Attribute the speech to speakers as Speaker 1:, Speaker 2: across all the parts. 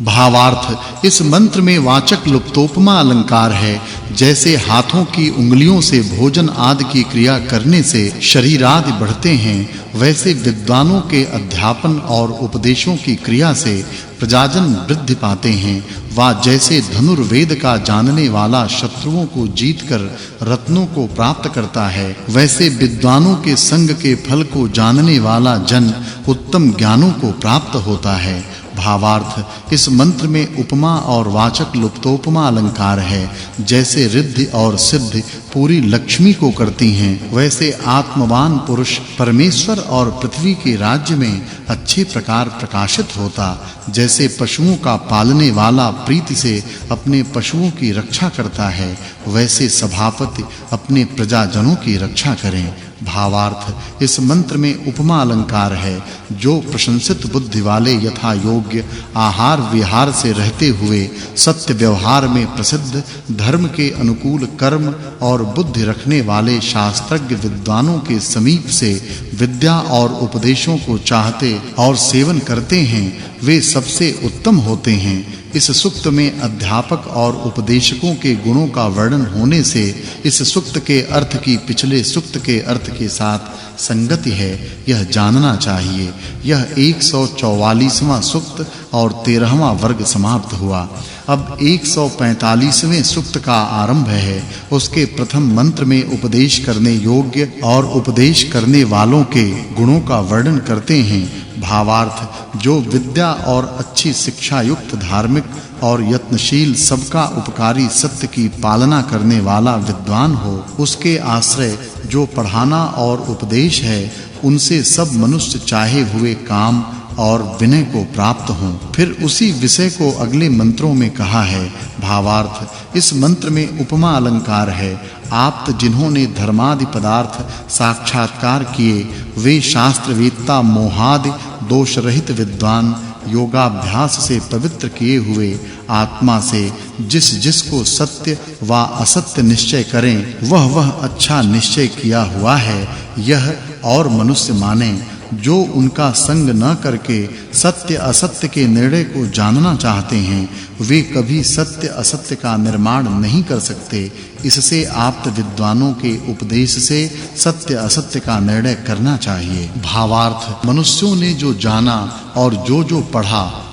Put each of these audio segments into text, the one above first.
Speaker 1: भावार्थ इस मंत्र में वाचक् लुप्तोपमा अलंकार है। जैसे हाथों की उंगलियों से भोजन आदि की क्रिया करने से शरीर आदि बढ़ते हैं, वैसे विद्वानों के अध्यापन और उपदेशों की क्रिया से प्रजाजन वृद्धि पाते हैं। वा जैसे धनुर्वेद का जानने वाला शत्रुओं को जीतकर रत्नों को प्राप्त करता है, वैसे विद्वानों के संग के फल को जानने वाला जन उत्तम ज्ञानों को प्राप्त होता है। भावार्थ इस मंत्र में उपमा और वाचक् लुप्तोपमा अलंकार है। जैसे रिद्धि और सिद्धि पूरी लक्ष्मी को करती हैं, वैसे आत्मवान पुरुष परमेश्वर और पृथ्वी के राज्य में अच्छे प्रकार प्रकाशित होता। जैसे पशुओं का पालने वाला प्रीति से अपने पशुओं की रक्षा करता है, वैसे सभापति अपने प्रजाजनों की रक्षा करें। भावार्थ इस मंत्र में उपमा अलंकार है। जो प्रशंसित बुद्धि वाले यथा योग्य आहार विहार से रहते हुए सत्य व्यवहार में प्रसिद्ध धर्म के अनुकूल कर्म और बुद्धि रखने वाले शास्त्रज्ञ विद्वानों के समीप से विद्या और उपदेशों को चाहते और सेवन करते हैं, वे सबसे उत्तम होते हैं। इस सूक्त में अध्यापक और उपदेशकों के गुणों का वर्णन होने से इस सूक्त के अर्थ की पिछले सूक्त के अर्थ के साथ संगति है, यह जानना चाहिए। यह 144वां सूक्त और 13वां वर्ग समाप्त हुआ। अब 145वें सूक्त का आरंभ है। उसके प्रथम मंत्र में उपदेश करने योग्य और उपदेश करने वालों के गुणों का वर्णन करते हैं। भावार्थ जो विद्या और अच्छी शिक्षा युक्त धार्मिक और यत्नशील सबका उपकारी सत्य की पालना करने वाला विद्वान हो, उसके आश्रय जो पढ़ाना और उपदेश है, उनसे सब मनुष्य चाहे हुए काम और विनय को प्राप्त हों। फिर उसी विषय को अगले मंत्रों में कहा है। भावार्थ इस मंत्र में उपमा अलंकार है। आप जिन्होंने धर्मादि पदार्थ साक्षात्कार किए, वे शास्त्रवेत्ता मोहादि दोष रहित विद्वान योगाभ्यास से पवित्र किए हुए आत्मा से जिस को सत्य व असत्य निश्चय करें, वह अच्छा निश्चय किया हुआ है, यह और मनुष्य माने। जो उनका संग न करके सत्य असत्य के निर्णय को जानना चाहते हैं, वे कभी सत्य असत्य का निर्माण नहीं कर सकते। इससे आप्त विद्वानों के उपदेश से सत्य असत्य का निर्णय करना चाहिए। भावार्थ मनुष्यों ने जो जाना और जो पढ़ा,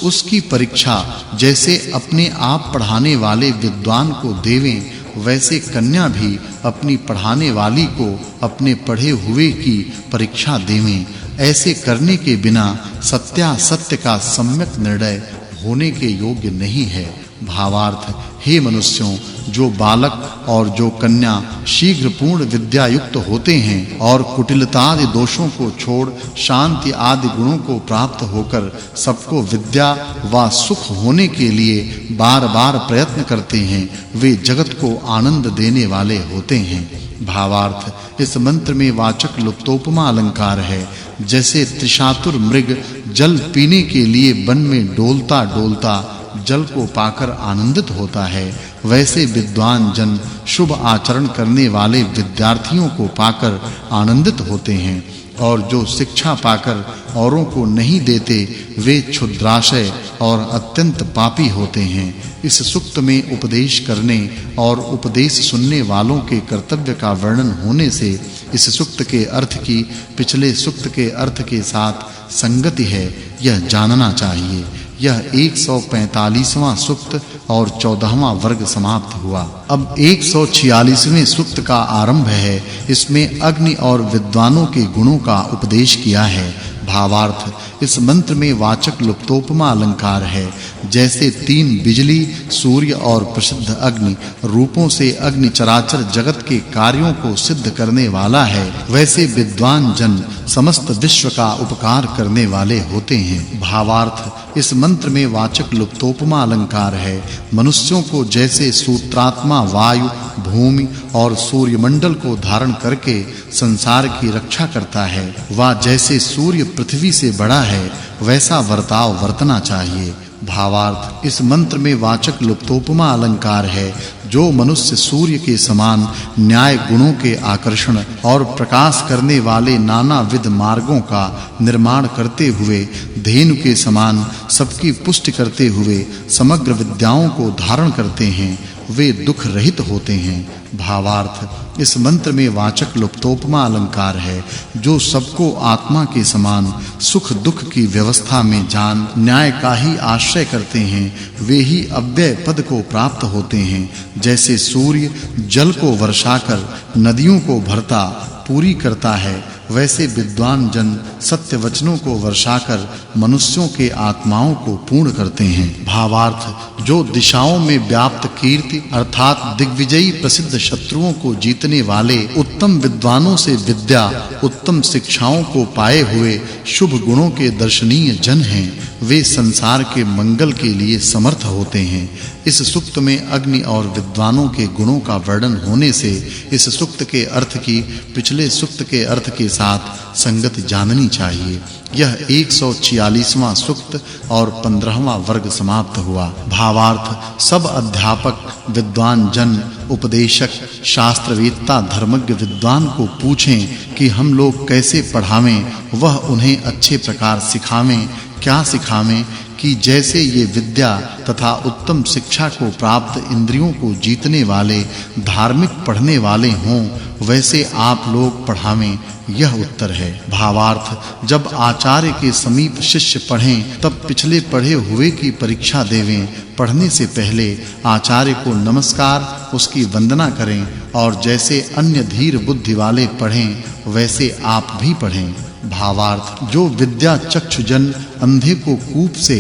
Speaker 1: उसकी परीक्षा जैसे अपने आप पढ़ाने वाले विद्वान को देवें, वैसे कन्या भी अपनी पढ़ाने वाली को अपने पढ़े हुए की परीक्षा देवें। ऐसे करने के बिना सत्यासत्य का सम्यक निर्णय होने के योग्य नहीं है। भावार्थ हे मनुष्यों, जो बालक और जो कन्या शीघ्र पूर्ण विद्या युक्त होते हैं और कुटिलता आदि दोषों को छोड़ शांति आदि गुणों को प्राप्त होकर सबको विद्या व सुख होने के लिए बार-बार प्रयत्न करते हैं, वे जगत को आनंद देने वाले होते हैं। भावार्थ इस मंत्र में वाचक् लुप्तोपमा अलंकार है। जैसे त्रिशातुर मृग जल पीने के लिए वन में डोलता जल को पाकर आनंदित होता है, वैसे विद्वान जन शुभ आचरण करने वाले विद्यार्थियों को पाकर आनंदित होते हैं। और जो शिक्षा पाकर औरों को नहीं देते, वे क्षुद्राशय और अत्यंत पापी होते हैं। इस सूक्त में उपदेश करने और उपदेश सुनने वालों के कर्तव्य का वर्णन होने से इस सूक्त के अर्थ की पिछले सूक्त के अर्थ के साथ संगति है, यह जानना चाहिए। यह 145वां सूक्त और 14वां वर्ग समाप्त हुआ। अब 146वें सूक्त का आरंभ है। इसमें अग्नि और विद्वानों के गुणों का उपदेश किया है। भावार्थ इस मंत्र में वाचक् लुप्तोपमा अलंकार है। जैसे 3 बिजली, सूर्य और प्रसिद्ध अग्नि रूपों से अग्नि चराचर जगत के कार्यों को सिद्ध करने वाला है, वैसे विद्वान जन समस्त विश्व का उपकार करने वाले होते हैं। भावार्थ इस मंत्र में वाचक् लुप्तोपमा अलंकार है। मनुष्यों को जैसे सूत्रात्मा वायु, भूमि और सूर्यमंडल को धारण करके संसार की रक्षा करता है, वा जैसे सूर्य पृथ्वी से बड़ा है, वैसा वर्ताव वर्तना चाहिए। भावार्थ इस मंत्र में वाचक् लुप्तोपमा अलंकार है। जो मनुष्य सूर्य के समान न्याय गुणों के आकर्षण और प्रकाश करने वाले नाना विध मार्गों का निर्माण करते हुए धेनु के समान सबकी पुष्टि करते हुए समग्र विद्याओं को धारण करते हैं, वे दुख रहित होते हैं। भावार्थ इस मंत्र में वाचक् लुप्तोपमा अलंकार है। जो सबको आत्मा के समान सुख दुख की व्यवस्था में जान न्याय का ही आश्रय करते हैं, वे ही अव्यय पद को प्राप्त होते हैं। जैसे सूर्य जल को वर्षाकर नदियों को भरता पूरी करता है, वैसे विद्वान जन सत्य वचनों को वर्षाकर मनुष्यों के आत्माओं को पूर्ण करते हैं। भावार्थ जो दिशाओं में व्याप्त कीर्ति अर्थात दिग्विजयी प्रसिद्ध शत्रुओं को जीतने वाले उत्तम विद्वानों से विद्या उत्तम शिक्षाओं को पाए हुए शुभ गुणों के दर्शनीय जन हैं, वे संसार के मंगल के लिए समर्थ होते हैं। इस सूक्त में अग्नि और विद्वानों के गुणों का वर्णन होने से इस सूक्त के अर्थ की पिछले सूक्त के अर्थ के साथ संगति जाननी चाहिए। यह 146वां सूक्त और 15वां वर्ग समाप्त हुआ। भावार्थ सब अध्यापक विद्वान जन उपदेशक शास्त्रवेत्ता धर्मज्ञ विद्वान को पूछें कि हम लोग कैसे पढ़ावें, वह उन्हें अच्छे प्रकार सिखावें। क्या सिखावें कि जैसे ये विद्या तथा उत्तम शिक्षा को प्राप्त इंद्रियों को जीतने वाले धार्मिक पढ़ने वाले हों, वैसे आप लोग पढ़ावें, यह उत्तर है। भावार्थ जब आचार्य के समीप शिष्य पढ़ें तब पिछले पढ़े हुए की परीक्षा देवें। पढ़ने से पहले आचार्य को नमस्कार उसकी वंदना करें और जैसे अन्य धीर बुद्धि वाले पढ़ें वैसे आप भी पढ़ें। भावार्थ जो विद्या चक्षुजन अंधे को कूप से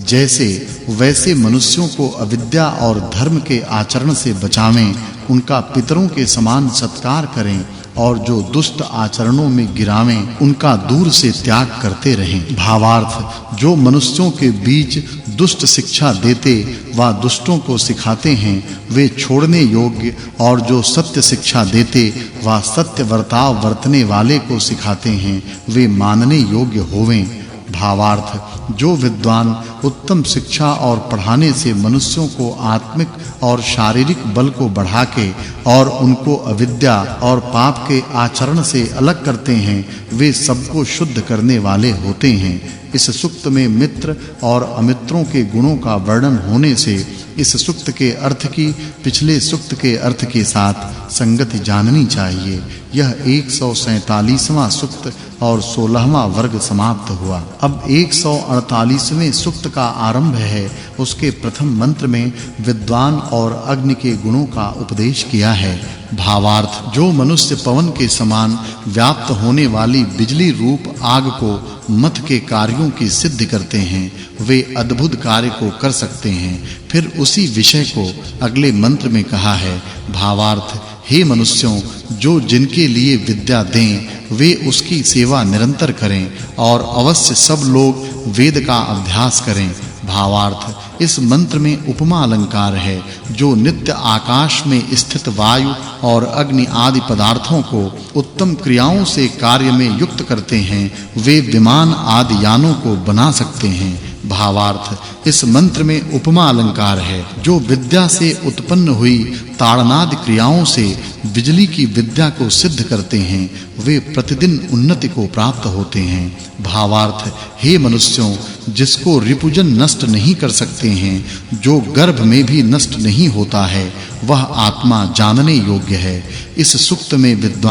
Speaker 1: जैसे वैसे मनुष्यों को अविद्या और धर्म के आचरण से बचावें, उनका पितरों के समान सत्कार करें और जो दुष्ट आचरणों में गिरावें उनका दूर से त्याग करते रहें। भावार्थ जो मनुष्यों के बीच दुष्ट शिक्षा देते व दुष्टों को सिखाते हैं, वे छोड़ने योग्य, और जो सत्य शिक्षा देते व सत्य वर्ताव वर्तने वाले को सिखाते हैं, वे मानने योग्य होवें। भावार्थ जो विद्वान उत्तम शिक्षा और पढ़ाने से मनुष्यों को आत्मिक और शारीरिक बल को बढ़ा के और उनको अविद्या और पाप के आचरण से अलग करते हैं, वे सबको शुद्ध करने वाले होते हैं। इस सूक्त में मित्र और अमित्रों के गुणों का वर्णन होने से इस सूक्त के अर्थ की पिछले सूक्त के अर्थ के साथ संगति जाननी चाहिए। यह 147वां सूक्त और 16वां वर्ग समाप्त हुआ। अब 148वें सूक्त का आरंभ है। उसके प्रथम मंत्र में विद्वान और अग्नि के गुणों का उपदेश किया है। भावार्थ जो मनुष्य पवन के समान व्याप्त होने वाली बिजली रूप आग को मथ के कार्यों की सिद्धि करते हैं, वे अद्भुत कार्य को कर सकते हैं। फिर उसी विषय को अगले मंत्र में कहा है। भावार्थ हे मनुष्यों, जो जिनके लिए विद्या दें वे उसकी सेवा निरंतर करें और अवश्य सब लोग वेद का अभ्यास करें। भावार्थ इस मंत्र में उपमा अलंकार है। जो नित्य आकाश में स्थित वायु और अग्नि आदि पदार्थों को उत्तम क्रियाओं से कार्य में युक्त करते हैं, वे विमान आदि यानों को बना सकते हैं। भावार्थ इस मंत्र में उपमा अलंकार है। जो विद्या से उत्पन्न हुई ताड़नादि क्रियाओं से बिजली की विद्या को सिद्ध करते हैं, वे प्रतिदिन उन्नति को प्राप्त होते हैं। भावार्थ हे मनुष्यों, जिसको रिपुजन नष्ट नहीं कर सकते हैं, जो गर्भ में भी नष्ट नहीं होता है, वह आत्मा जानने योग्य है। इस सूक्त में विद्वान